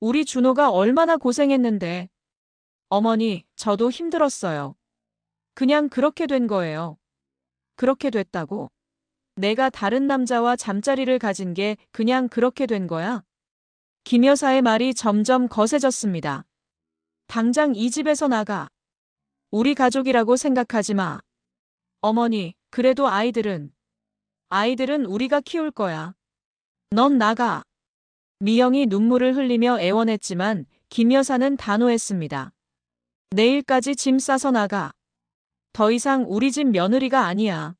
우리 준호가 얼마나 고생했는데. 어머니, 저도 힘들었어요. 그냥 그렇게 된 거예요. 그렇게 됐다고? 내가 다른 남자와 잠자리를 가진 게 그냥 그렇게 된 거야? 김 여사의 말이 점점 거세졌습니다. 당장 이 집에서 나가. 우리 가족이라고 생각하지 마. 어머니, 그래도 아이들은 우리가 키울 거야. 넌 나가. 미영이 눈물을 흘리며 애원했지만 김 여사는 단호했습니다. 내일까지 짐 싸서 나가. 더 이상 우리 집 며느리가 아니야.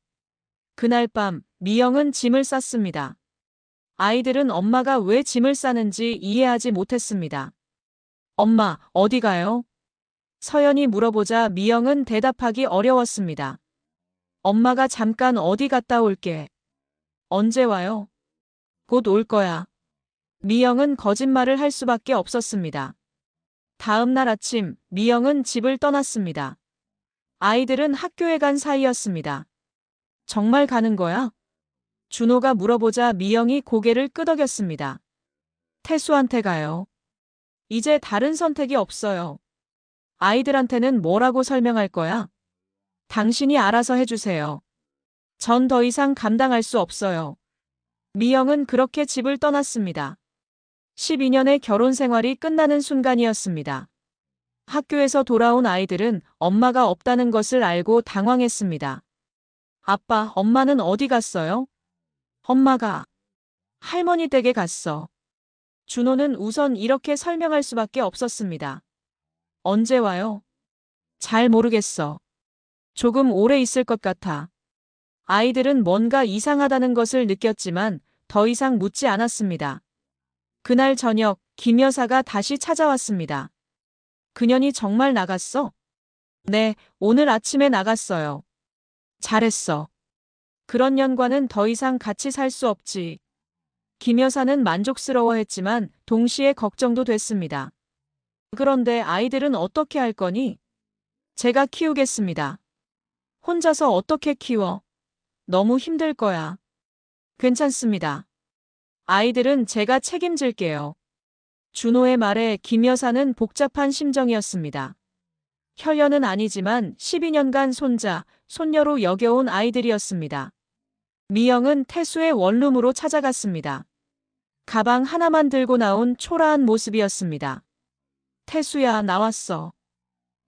그날 밤 미영은 짐을 쌌습니다. 아이들은 엄마가 왜 짐을 싸는지 이해하지 못했습니다. 엄마, 어디 가요? 서연이 물어보자 미영은 대답하기 어려웠습니다. 엄마가 잠깐 어디 갔다 올게. 언제 와요? 곧 올 거야. 미영은 거짓말을 할 수밖에 없었습니다. 다음 날 아침 미영은 집을 떠났습니다. 아이들은 학교에 간 사이였습니다. 정말 가는 거야? 준호가 물어보자 미영이 고개를 끄덕였습니다. 태수한테 가요. 이제 다른 선택이 없어요. 아이들한테는 뭐라고 설명할 거야? 당신이 알아서 해주세요. 전 더 이상 감당할 수 없어요. 미영은 그렇게 집을 떠났습니다. 12년의 결혼 생활이 끝나는 순간이었습니다. 학교에서 돌아온 아이들은 엄마가 없다는 것을 알고 당황했습니다. 아빠, 엄마는 어디 갔어요? 엄마가 할머니 댁에 갔어. 준호는 우선 이렇게 설명할 수밖에 없었습니다. 언제 와요? 잘 모르겠어. 조금 오래 있을 것 같아. 아이들은 뭔가 이상하다는 것을 느꼈지만 더 이상 묻지 않았습니다. 그날 저녁 김 여사가 다시 찾아왔습니다. 그년이 정말 나갔어? 네, 오늘 아침에 나갔어요. 잘했어. 그런 년과는 더 이상 같이 살 수 없지. 김 여사는 만족스러워했지만 동시에 걱정도 됐습니다. 그런데 아이들은 어떻게 할 거니? 제가 키우겠습니다. 혼자서 어떻게 키워? 너무 힘들 거야. 괜찮습니다. 아이들은 제가 책임질게요. 준호의 말에 김 여사는 복잡한 심정이었습니다. 혈연은 아니지만 12년간 손자, 손녀로 여겨온 아이들이었습니다. 미영은 태수의 원룸으로 찾아갔습니다. 가방 하나만 들고 나온 초라한 모습이었습니다. 태수야, 나왔어.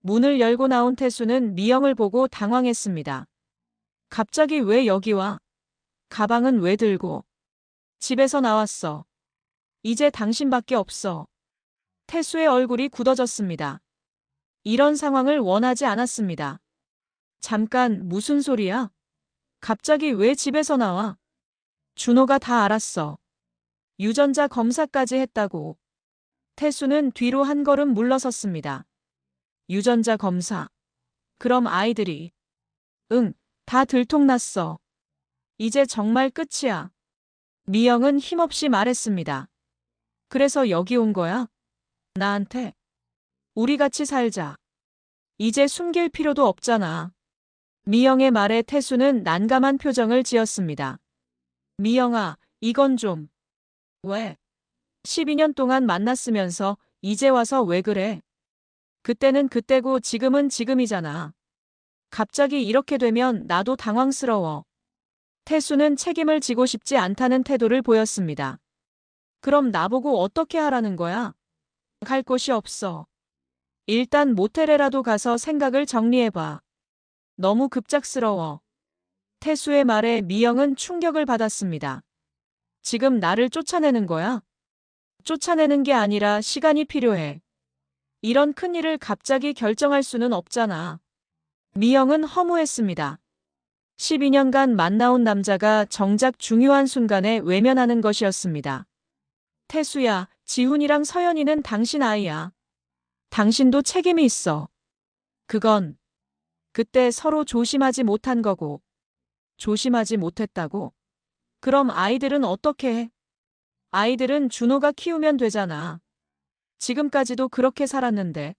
문을 열고 나온 태수는 미영을 보고 당황했습니다. 갑자기 왜 여기 와? 가방은 왜 들고? 집에서 나왔어. 이제 당신밖에 없어. 태수의 얼굴이 굳어졌습니다. 이런 상황을 원하지 않았습니다. 잠깐, 무슨 소리야? 갑자기 왜 집에서 나와? 준호가 다 알았어. 유전자 검사까지 했다고. 태수는 뒤로 한 걸음 물러섰습니다. 유전자 검사. 그럼 아이들이. 응, 다 들통났어. 이제 정말 끝이야. 미영은 힘없이 말했습니다. 그래서 여기 온 거야? 나한테. 우리 같이 살자. 이제 숨길 필요도 없잖아. 미영의 말에 태수는 난감한 표정을 지었습니다. 미영아, 이건 좀. 왜? 12년 동안 만났으면서 이제 와서 왜 그래? 그때는 그때고 지금은 지금이잖아. 갑자기 이렇게 되면 나도 당황스러워. 태수는 책임을 지고 싶지 않다는 태도를 보였습니다. 그럼 나보고 어떻게 하라는 거야? 갈 곳이 없어. 일단 모텔에라도 가서 생각을 정리해봐. 너무 급작스러워. 태수의 말에 미영은 충격을 받았습니다. 지금 나를 쫓아내는 거야? 쫓아내는 게 아니라 시간이 필요해. 이런 큰일을 갑자기 결정할 수는 없잖아. 미영은 허무했습니다. 12년간 만나온 남자가 정작 중요한 순간에 외면하는 것이었습니다. 태수야, 지훈이랑 서연이는 당신 아이야. 당신도 책임이 있어. 그건 그때 서로 조심하지 못한 거고. 조심하지 못했다고? 그럼 아이들은 어떻게 해? 아이들은 준호가 키우면 되잖아. 지금까지도 그렇게 살았는데.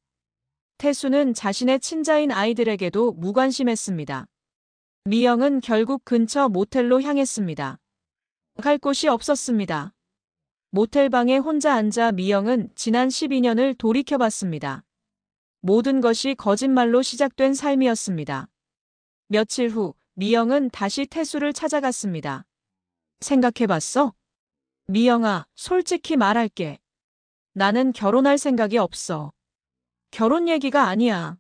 태수는 자신의 친자인 아이들에게도 무관심했습니다. 미영은 결국 근처 모텔로 향했습니다. 갈 곳이 없었습니다. 모텔방에 혼자 앉아 미영은 지난 12년을 돌이켜봤습니다. 모든 것이 거짓말로 시작된 삶이었습니다. 며칠 후 미영은 다시 태수를 찾아갔습니다. 생각해봤어? 미영아, 솔직히 말할게. 나는 결혼할 생각이 없어. 결혼 얘기가 아니야.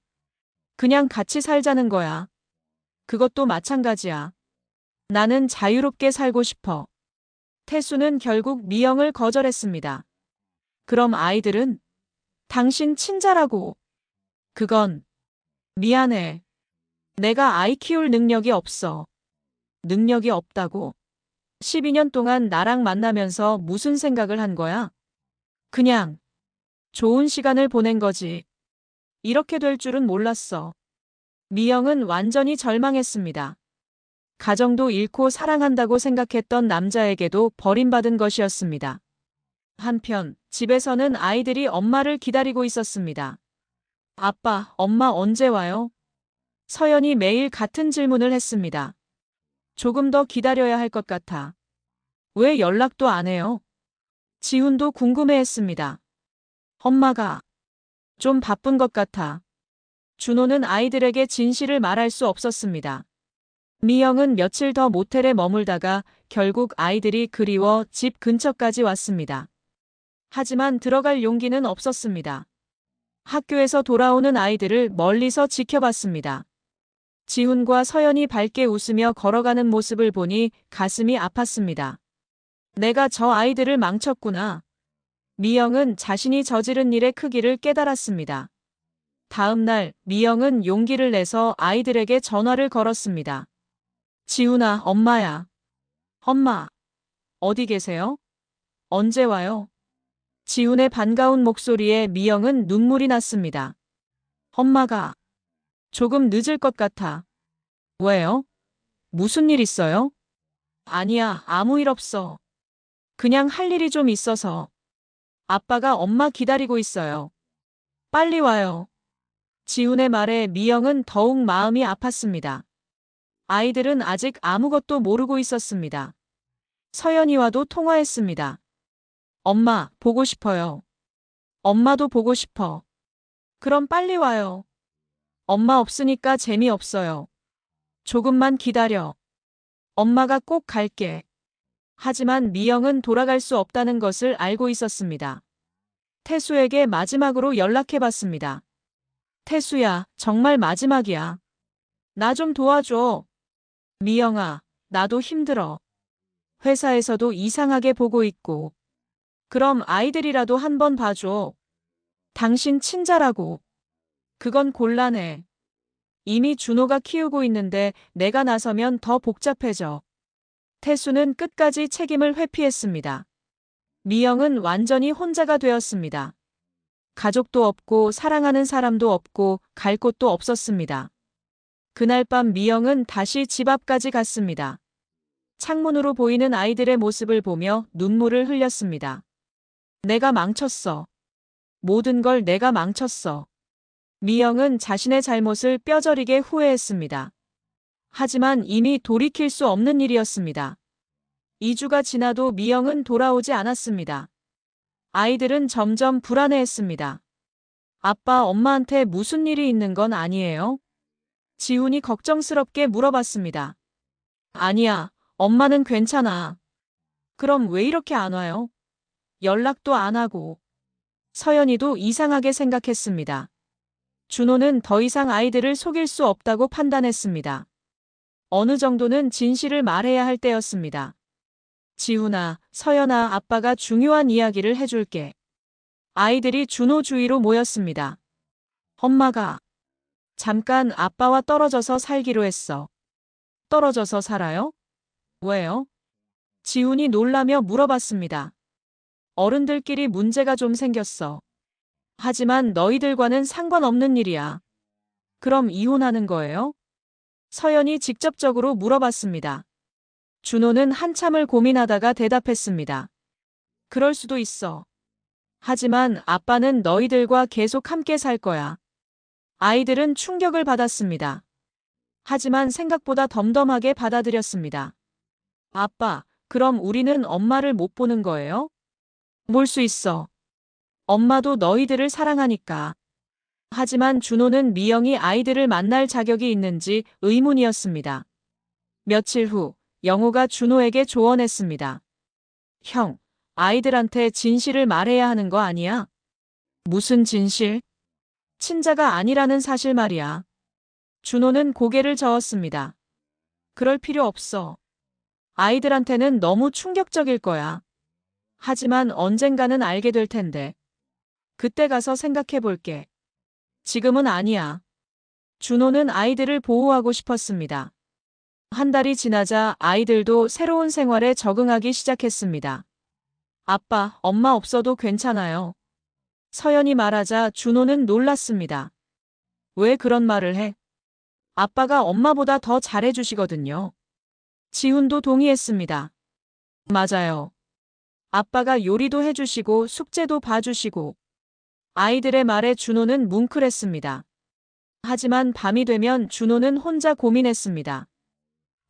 그냥 같이 살자는 거야. 그것도 마찬가지야. 나는 자유롭게 살고 싶어. 태수는 결국 미영을 거절했습니다. 그럼 아이들은? 당신 친자라고. 그건 미안해. 내가 아이 키울 능력이 없어. 능력이 없다고. 12년 동안 나랑 만나면서 무슨 생각을 한 거야? 그냥 좋은 시간을 보낸 거지. 이렇게 될 줄은 몰랐어. 미영은 완전히 절망했습니다. 가정도 잃고 사랑한다고 생각했던 남자에게도 버림받은 것이었습니다. 한편 집에서는 아이들이 엄마를 기다리고 있었습니다. 아빠, 엄마 언제 와요? 서연이 매일 같은 질문을 했습니다. 조금 더 기다려야 할 것 같아. 왜 연락도 안 해요? 지훈도 궁금해했습니다. 엄마가 좀 바쁜 것 같아. 준호는 아이들에게 진실을 말할 수 없었습니다. 미영은 며칠 더 모텔에 머물다가 결국 아이들이 그리워 집 근처까지 왔습니다. 하지만 들어갈 용기는 없었습니다. 학교에서 돌아오는 아이들을 멀리서 지켜봤습니다. 지훈과 서연이 밝게 웃으며 걸어가는 모습을 보니 가슴이 아팠습니다. 내가 저 아이들을 망쳤구나. 미영은 자신이 저지른 일의 크기를 깨달았습니다. 다음 날 미영은 용기를 내서 아이들에게 전화를 걸었습니다. 지훈아, 엄마야. 엄마, 어디 계세요? 언제 와요? 지훈의 반가운 목소리에 미영은 눈물이 났습니다. 엄마가 조금 늦을 것 같아. 왜요? 무슨 일 있어요? 아니야, 아무 일 없어. 그냥 할 일이 좀 있어서. 아빠가 엄마 기다리고 있어요. 빨리 와요. 지훈의 말에 미영은 더욱 마음이 아팠습니다. 아이들은 아직 아무것도 모르고 있었습니다. 서연이와도 통화했습니다. 엄마, 보고 싶어요. 엄마도 보고 싶어. 그럼 빨리 와요. 엄마 없으니까 재미없어요. 조금만 기다려. 엄마가 꼭 갈게. 하지만 미영은 돌아갈 수 없다는 것을 알고 있었습니다. 태수에게 마지막으로 연락해봤습니다. 태수야, 정말 마지막이야. 나 좀 도와줘. 미영아, 나도 힘들어. 회사에서도 이상하게 보고 있고. 그럼 아이들이라도 한번 봐줘. 당신 친자라고. 그건 곤란해. 이미 준호가 키우고 있는데 내가 나서면 더 복잡해져. 태수는 끝까지 책임을 회피했습니다. 미영은 완전히 혼자가 되었습니다. 가족도 없고 사랑하는 사람도 없고 갈 곳도 없었습니다. 그날 밤 미영은 다시 집 앞까지 갔습니다. 창문으로 보이는 아이들의 모습을 보며 눈물을 흘렸습니다. 내가 망쳤어. 모든 걸 내가 망쳤어. 미영은 자신의 잘못을 뼈저리게 후회했습니다. 하지만 이미 돌이킬 수 없는 일이었습니다. 2주가 지나도 미영은 돌아오지 않았습니다. 아이들은 점점 불안해했습니다. 아빠, 엄마한테 무슨 일이 있는 건 아니에요? 지훈이 걱정스럽게 물어봤습니다. 아니야, 엄마는 괜찮아. 그럼 왜 이렇게 안 와요? 연락도 안 하고. 서연이도 이상하게 생각했습니다. 준호는 더 이상 아이들을 속일 수 없다고 판단했습니다. 어느 정도는 진실을 말해야 할 때였습니다. 지훈아, 서연아, 아빠가 중요한 이야기를 해줄게. 아이들이 준호 주위로 모였습니다. 엄마가 잠깐 아빠와 떨어져서 살기로 했어. 떨어져서 살아요? 왜요? 지훈이 놀라며 물어봤습니다. 어른들끼리 문제가 좀 생겼어. 하지만 너희들과는 상관없는 일이야. 그럼 이혼하는 거예요? 서연이 직접적으로 물어봤습니다. 준호는 한참을 고민하다가 대답했습니다. 그럴 수도 있어. 하지만 아빠는 너희들과 계속 함께 살 거야. 아이들은 충격을 받았습니다. 하지만 생각보다 덤덤하게 받아들였습니다. 아빠, 그럼 우리는 엄마를 못 보는 거예요? 볼 수 있어. 엄마도 너희들을 사랑하니까. 하지만 준호는 미영이 아이들을 만날 자격이 있는지 의문이었습니다. 며칠 후 영호가 준호에게 조언했습니다. 형, 아이들한테 진실을 말해야 하는 거 아니야? 무슨 진실? 친자가 아니라는 사실 말이야. 준호는 고개를 저었습니다. 그럴 필요 없어. 아이들한테는 너무 충격적일 거야. 하지만 언젠가는 알게 될 텐데. 그때 가서 생각해 볼게. 지금은 아니야. 준호는 아이들을 보호하고 싶었습니다. 한 달이 지나자 아이들도 새로운 생활에 적응하기 시작했습니다. 아빠, 엄마 없어도 괜찮아요. 서연이 말하자 준호는 놀랐습니다. 왜 그런 말을 해? 아빠가 엄마보다 더 잘해주시거든요. 지훈도 동의했습니다. 맞아요. 아빠가 요리도 해주시고 숙제도 봐주시고. 아이들의 말에 준호는 뭉클했습니다. 하지만 밤이 되면 준호는 혼자 고민했습니다.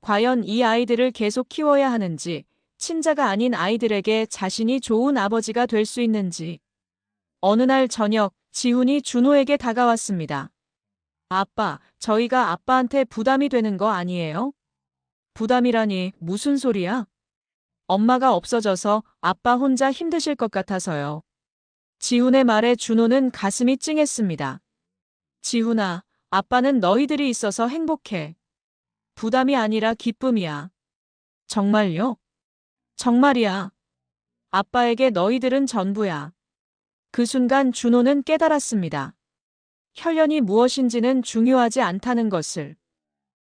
과연 이 아이들을 계속 키워야 하는지, 친자가 아닌 아이들에게 자신이 좋은 아버지가 될 수 있는지. 어느 날 저녁, 지훈이 준호에게 다가왔습니다. 아빠, 저희가 아빠한테 부담이 되는 거 아니에요? 부담이라니 무슨 소리야? 엄마가 없어져서 아빠 혼자 힘드실 것 같아서요. 지훈의 말에 준호는 가슴이 찡했습니다. 지훈아, 아빠는 너희들이 있어서 행복해. 부담이 아니라 기쁨이야. 정말요? 정말이야. 아빠에게 너희들은 전부야. 그 순간 준호는 깨달았습니다. 혈연이 무엇인지는 중요하지 않다는 것을.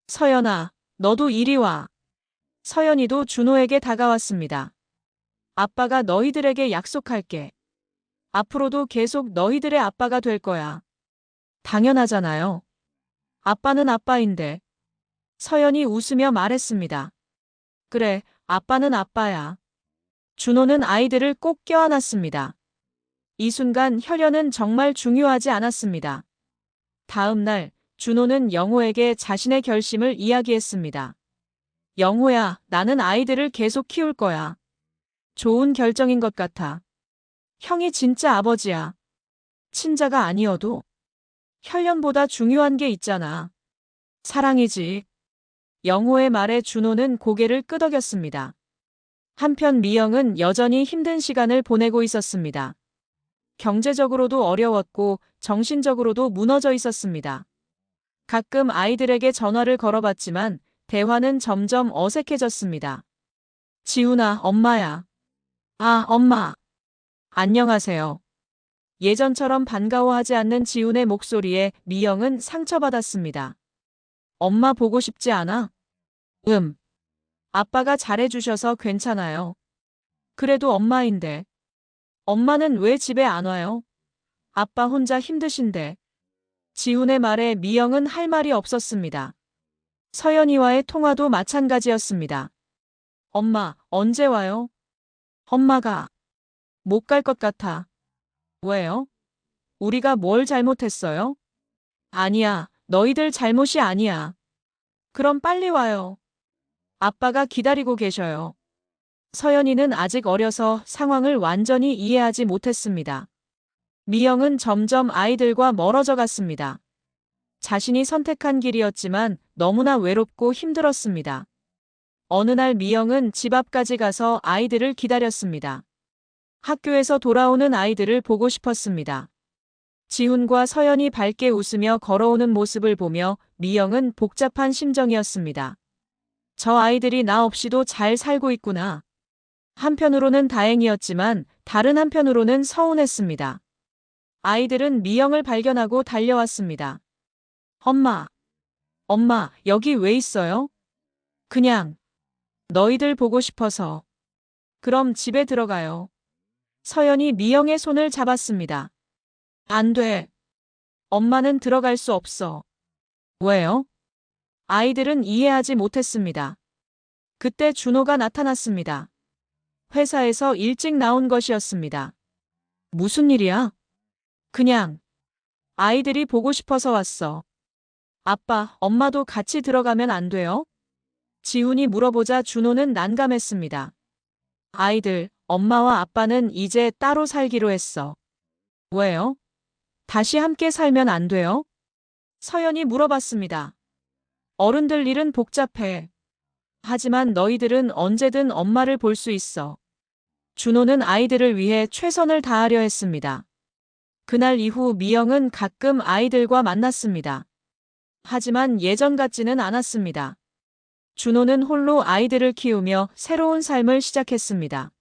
서연아, 너도 이리 와. 서연이도 준호에게 다가왔습니다. 아빠가 너희들에게 약속할게. 앞으로도 계속 너희들의 아빠가 될 거야. 당연하잖아요. 아빠는 아빠인데. 서연이 웃으며 말했습니다. 그래, 아빠는 아빠야. 준호는 아이들을 꼭 껴안았습니다. 이 순간 혈연은 정말 중요하지 않았습니다. 다음 날, 준호는 영호에게 자신의 결심을 이야기했습니다. 영호야, 나는 아이들을 계속 키울 거야. 좋은 결정인 것 같아. 형이 진짜 아버지야. 친자가 아니어도 혈연보다 중요한 게 있잖아. 사랑이지. 영호의 말에 준호는 고개를 끄덕였습니다. 한편 미영은 여전히 힘든 시간을 보내고 있었습니다. 경제적으로도 어려웠고 정신적으로도 무너져 있었습니다. 가끔 아이들에게 전화를 걸어봤지만 대화는 점점 어색해졌습니다. 지훈아, 엄마야. 아, 엄마. 안녕하세요. 예전처럼 반가워하지 않는 지훈의 목소리에 미영은 상처받았습니다. 엄마 보고 싶지 않아? 아빠가 잘해주셔서 괜찮아요. 그래도 엄마인데. 엄마는 왜 집에 안 와요? 아빠 혼자 힘드신데. 지훈의 말에 미영은 할 말이 없었습니다. 서연이와의 통화도 마찬가지였습니다. 엄마, 언제 와요? 엄마가 못 갈 것 같아. 왜요? 우리가 뭘 잘못했어요? 아니야, 너희들 잘못이 아니야. 그럼 빨리 와요. 아빠가 기다리고 계셔요. 서연이는 아직 어려서 상황을 완전히 이해하지 못했습니다. 미영은 점점 아이들과 멀어져 갔습니다. 자신이 선택한 길이었지만 너무나 외롭고 힘들었습니다. 어느 날 미영은 집 앞까지 가서 아이들을 기다렸습니다. 학교에서 돌아오는 아이들을 보고 싶었습니다. 지훈과 서연이 밝게 웃으며 걸어오는 모습을 보며 미영은 복잡한 심정이었습니다. 저 아이들이 나 없이도 잘 살고 있구나. 한편으로는 다행이었지만 다른 한편으로는 서운했습니다. 아이들은 미영을 발견하고 달려왔습니다. 엄마, 엄마, 여기 왜 있어요? 그냥 너희들 보고 싶어서. 그럼 집에 들어가요. 서연이 미영의 손을 잡았습니다. 안 돼. 엄마는 들어갈 수 없어. 왜요? 아이들은 이해하지 못했습니다. 그때 준호가 나타났습니다. 회사에서 일찍 나온 것이었습니다. 무슨 일이야? 그냥 아이들이 보고 싶어서 왔어. 아빠, 엄마도 같이 들어가면 안 돼요? 지훈이 물어보자 준호는 난감했습니다. 아이들, 엄마와 아빠는 이제 따로 살기로 했어. 왜요? 다시 함께 살면 안 돼요? 서연이 물어봤습니다. 어른들 일은 복잡해. 하지만 너희들은 언제든 엄마를 볼 수 있어. 준호는 아이들을 위해 최선을 다하려 했습니다. 그날 이후 미영은 가끔 아이들과 만났습니다. 하지만 예전 같지는 않았습니다. 준호는 홀로 아이들을 키우며 새로운 삶을 시작했습니다.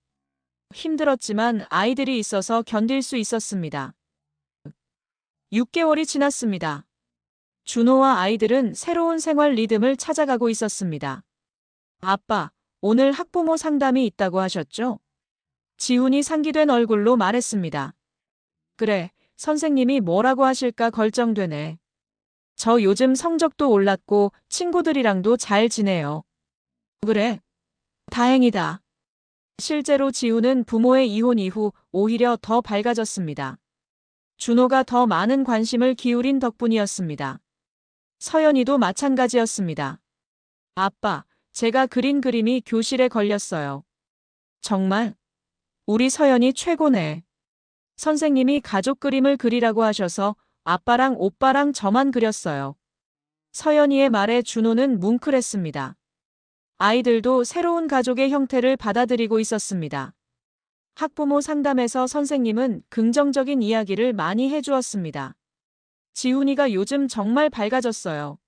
힘들었지만 아이들이 있어서 견딜 수 있었습니다. 6개월이 지났습니다. 준호와 아이들은 새로운 생활 리듬을 찾아가고 있었습니다. 아빠, 오늘 학부모 상담이 있다고 하셨죠? 지훈이 상기된 얼굴로 말했습니다. 그래, 선생님이 뭐라고 하실까 걱정되네. 저 요즘 성적도 올랐고 친구들이랑도 잘 지내요. 그래, 다행이다. 실제로 지훈은 부모의 이혼 이후 오히려 더 밝아졌습니다. 준호가 더 많은 관심을 기울인 덕분이었습니다. 서연이도 마찬가지였습니다. 아빠, 제가 그린 그림이 교실에 걸렸어요. 정말? 우리 서연이 최고네. 선생님이 가족 그림을 그리라고 하셔서 아빠랑 오빠랑 저만 그렸어요. 서연이의 말에 준호는 뭉클했습니다. 아이들도 새로운 가족의 형태를 받아들이고 있었습니다. 학부모 상담에서 선생님은 긍정적인 이야기를 많이 해주었습니다. 지훈이가 요즘 정말 밝아졌어요.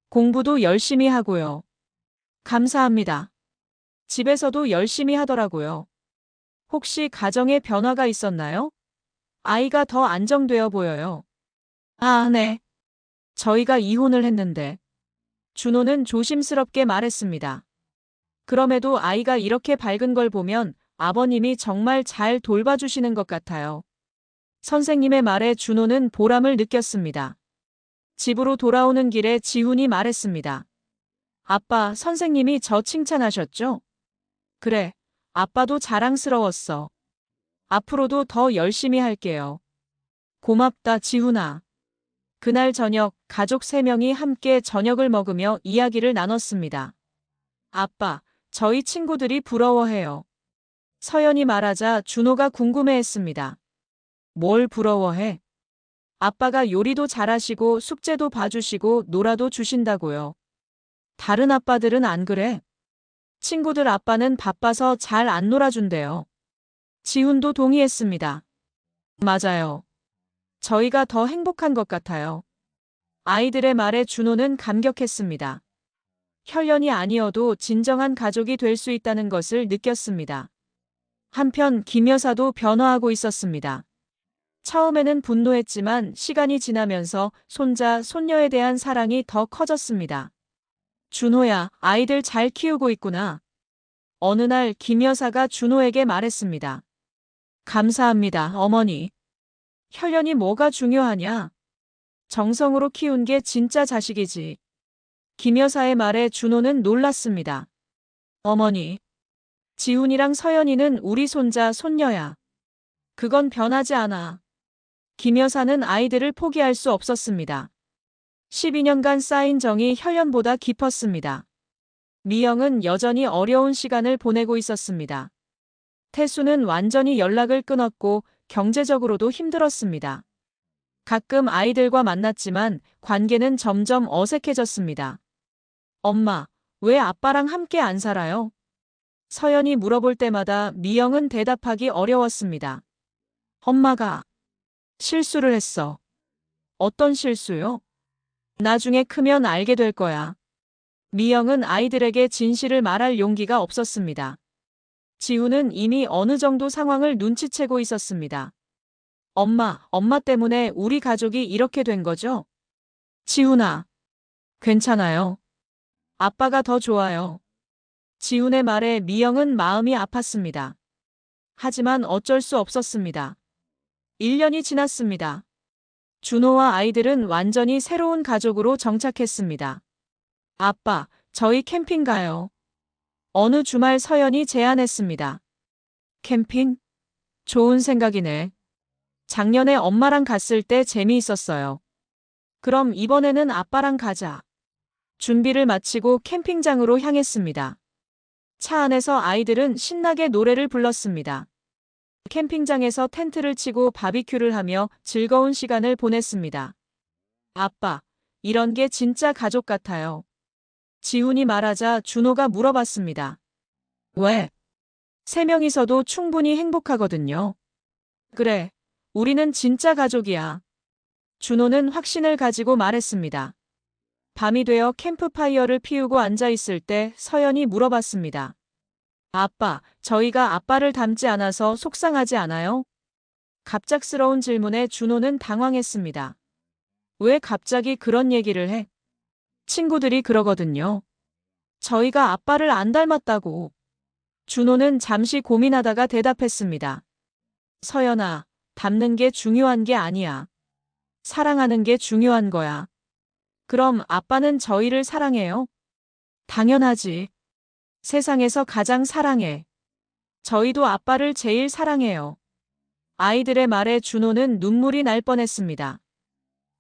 공부도 열심히 하고요. 감사합니다. 집에서도 열심히 하더라고요. 혹시 가정에 변화가 있었나요? 아이가 더 안정되어 보여요. 아, 네. 저희가 이혼을 했는데. 준호는 조심스럽게 말했습니다. 그럼에도 아이가 이렇게 밝은 걸 보면 아버님이 정말 잘 돌봐주시는 것 같아요. 선생님의 말에 준호는 보람을 느꼈습니다. 집으로 돌아오는 길에 지훈이 말했습니다. 아빠, 선생님이 저 칭찬하셨죠? 그래, 아빠도 자랑스러웠어. 앞으로도 더 열심히 할게요. 고맙다, 지훈아. 그날 저녁, 가족 3명이 함께 저녁을 먹으며 이야기를 나눴습니다. 아빠, 저희 친구들이 부러워해요. 서연이 말하자 준호가 궁금해했습니다. 뭘 부러워해? 아빠가 요리도 잘하시고 숙제도 봐주시고 놀아도 주신다고요. 다른 아빠들은 안 그래? 친구들 아빠는 바빠서 잘 안 놀아준대요. 지훈도 동의했습니다. 맞아요. 저희가 더 행복한 것 같아요. 아이들의 말에 준호는 감격했습니다. 혈연이 아니어도 진정한 가족이 될 수 있다는 것을 느꼈습니다. 한편 김 여사도 변화하고 있었습니다. 처음에는 분노했지만 시간이 지나면서 손자, 손녀에 대한 사랑이 더 커졌습니다. 준호야, 아이들 잘 키우고 있구나. 어느 날 김 여사가 준호에게 말했습니다. 감사합니다, 어머니. 혈연이 뭐가 중요하냐? 정성으로 키운 게 진짜 자식이지. 김 여사의 말에 준호는 놀랐습니다. 어머니, 지훈이랑 서연이는 우리 손자, 손녀야. 그건 변하지 않아. 김 여사는 아이들을 포기할 수 없었습니다. 12년간 쌓인 정이 혈연보다 깊었습니다. 미영은 여전히 어려운 시간을 보내고 있었습니다. 태수는 완전히 연락을 끊었고 경제적으로도 힘들었습니다. 가끔 아이들과 만났지만 관계는 점점 어색해졌습니다. 엄마, 왜 아빠랑 함께 안 살아요? 서연이 물어볼 때마다 미영은 대답하기 어려웠습니다. 엄마가 실수를 했어. 어떤 실수요? 나중에 크면 알게 될 거야. 미영은 아이들에게 진실을 말할 용기가 없었습니다. 지훈은 이미 어느 정도 상황을 눈치채고 있었습니다. 엄마 때문에 우리 가족이 이렇게 된 거죠? 지훈아, 괜찮아요. 아빠가 더 좋아요. 지훈의 말에 미영은 마음이 아팠습니다. 하지만 어쩔 수 없었습니다. 1년이 지났습니다. 준호와 아이들은 완전히 새로운 가족으로 정착했습니다. 아빠, 저희 캠핑 가요. 어느 주말 서연이 제안했습니다. 캠핑? 좋은 생각이네. 작년에 엄마랑 갔을 때 재미있었어요. 그럼 이번에는 아빠랑 가자. 준비를 마치고 캠핑장으로 향했습니다. 차 안에서 아이들은 신나게 노래를 불렀습니다. 캠핑장에서 텐트를 치고 바비큐를 하며 즐거운 시간을 보냈습니다. 아빠, 이런 게 진짜 가족 같아요. 지훈이 말하자 준호가 물어봤습니다. 왜? 3명이서도 충분히 행복하거든요. 그래, 우리는 진짜 가족이야. 준호는 확신을 가지고 말했습니다. 밤이 되어 캠프파이어를 피우고 앉아 있을 때 서연이 물어봤습니다. 아빠, 저희가 아빠를 닮지 않아서 속상하지 않아요? 갑작스러운 질문에 준호는 당황했습니다. 왜 갑자기 그런 얘기를 해? 친구들이 그러거든요. 저희가 아빠를 안 닮았다고. 준호는 잠시 고민하다가 대답했습니다. 서연아, 닮는 게 중요한 게 아니야. 사랑하는 게 중요한 거야. 그럼 아빠는 저희를 사랑해요? 당연하지. 세상에서 가장 사랑해. 저희도 아빠를 제일 사랑해요. 아이들의 말에 준호는 눈물이 날 뻔했습니다.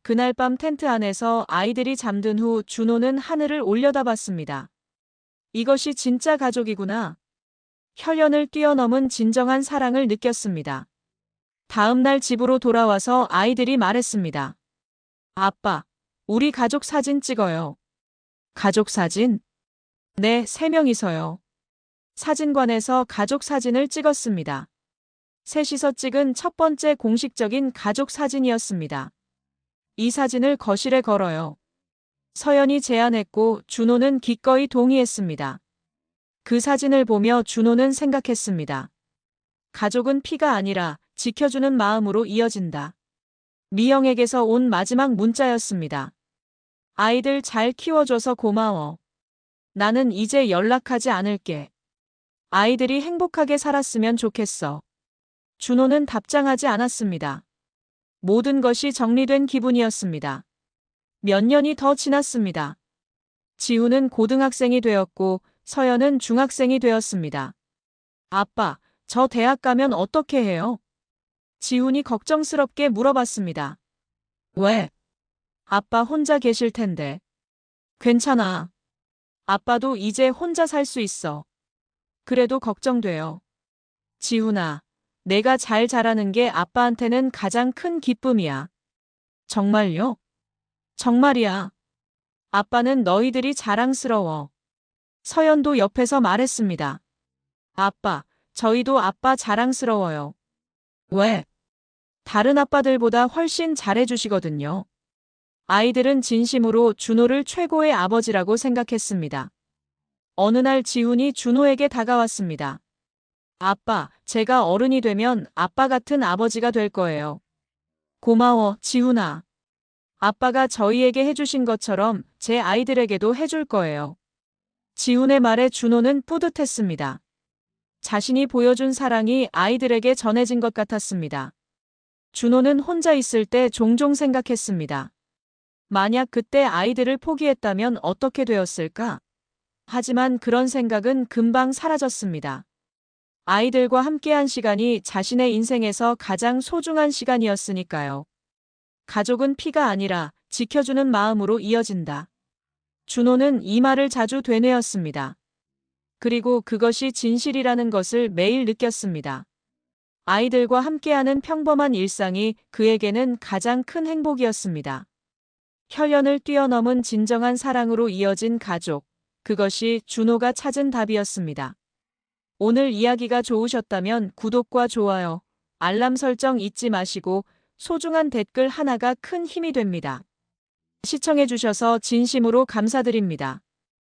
그날 밤 텐트 안에서 아이들이 잠든 후 준호는 하늘을 올려다봤습니다. 이것이 진짜 가족이구나. 혈연을 뛰어넘은 진정한 사랑을 느꼈습니다. 다음 날 집으로 돌아와서 아이들이 말했습니다. 아빠, 우리 가족 사진 찍어요. 가족 사진? 네, 3명이서요. 사진관에서 가족 사진을 찍었습니다. 셋이서 찍은 첫 번째 공식적인 가족 사진이었습니다. 이 사진을 거실에 걸어요. 서연이 제안했고 준호는 기꺼이 동의했습니다. 그 사진을 보며 준호는 생각했습니다. 가족은 피가 아니라 지켜주는 마음으로 이어진다. 미영에게서 온 마지막 문자였습니다. 아이들 잘 키워줘서 고마워. 나는 이제 연락하지 않을게. 아이들이 행복하게 살았으면 좋겠어. 준호는 답장하지 않았습니다. 모든 것이 정리된 기분이었습니다. 몇 년이 더 지났습니다. 지우는 고등학생이 되었고 서연은 중학생이 되었습니다. 아빠, 저 대학 가면 어떻게 해요? 지훈이 걱정스럽게 물어봤습니다. 왜? 아빠 혼자 계실 텐데. 괜찮아. 아빠도 이제 혼자 살 수 있어. 그래도 걱정돼요. 지훈아, 내가 잘 자라는 게 아빠한테는 가장 큰 기쁨이야. 정말요? 정말이야. 아빠는 너희들이 자랑스러워. 서연도 옆에서 말했습니다. 아빠, 저희도 아빠 자랑스러워요. 왜? 다른 아빠들보다 훨씬 잘해주시거든요. 아이들은 진심으로 준호를 최고의 아버지라고 생각했습니다. 어느 날 지훈이 준호에게 다가왔습니다. 아빠, 제가 어른이 되면 아빠 같은 아버지가 될 거예요. 고마워, 지훈아. 아빠가 저희에게 해주신 것처럼 제 아이들에게도 해줄 거예요. 지훈의 말에 준호는 뿌듯했습니다. 자신이 보여준 사랑이 아이들에게 전해진 것 같았습니다. 준호는 혼자 있을 때 종종 생각했습니다. 만약 그때 아이들을 포기했다면 어떻게 되었을까? 하지만 그런 생각은 금방 사라졌습니다. 아이들과 함께한 시간이 자신의 인생에서 가장 소중한 시간이었으니까요. 가족은 피가 아니라 지켜주는 마음으로 이어진다. 준호는 이 말을 자주 되뇌었습니다. 그리고 그것이 진실이라는 것을 매일 느꼈습니다. 아이들과 함께하는 평범한 일상이 그에게는 가장 큰 행복이었습니다. 혈연을 뛰어넘은 진정한 사랑으로 이어진 가족, 그것이 준호가 찾은 답이었습니다. 오늘 이야기가 좋으셨다면 구독과 좋아요, 알람 설정 잊지 마시고 소중한 댓글 하나가 큰 힘이 됩니다. 시청해주셔서 진심으로 감사드립니다.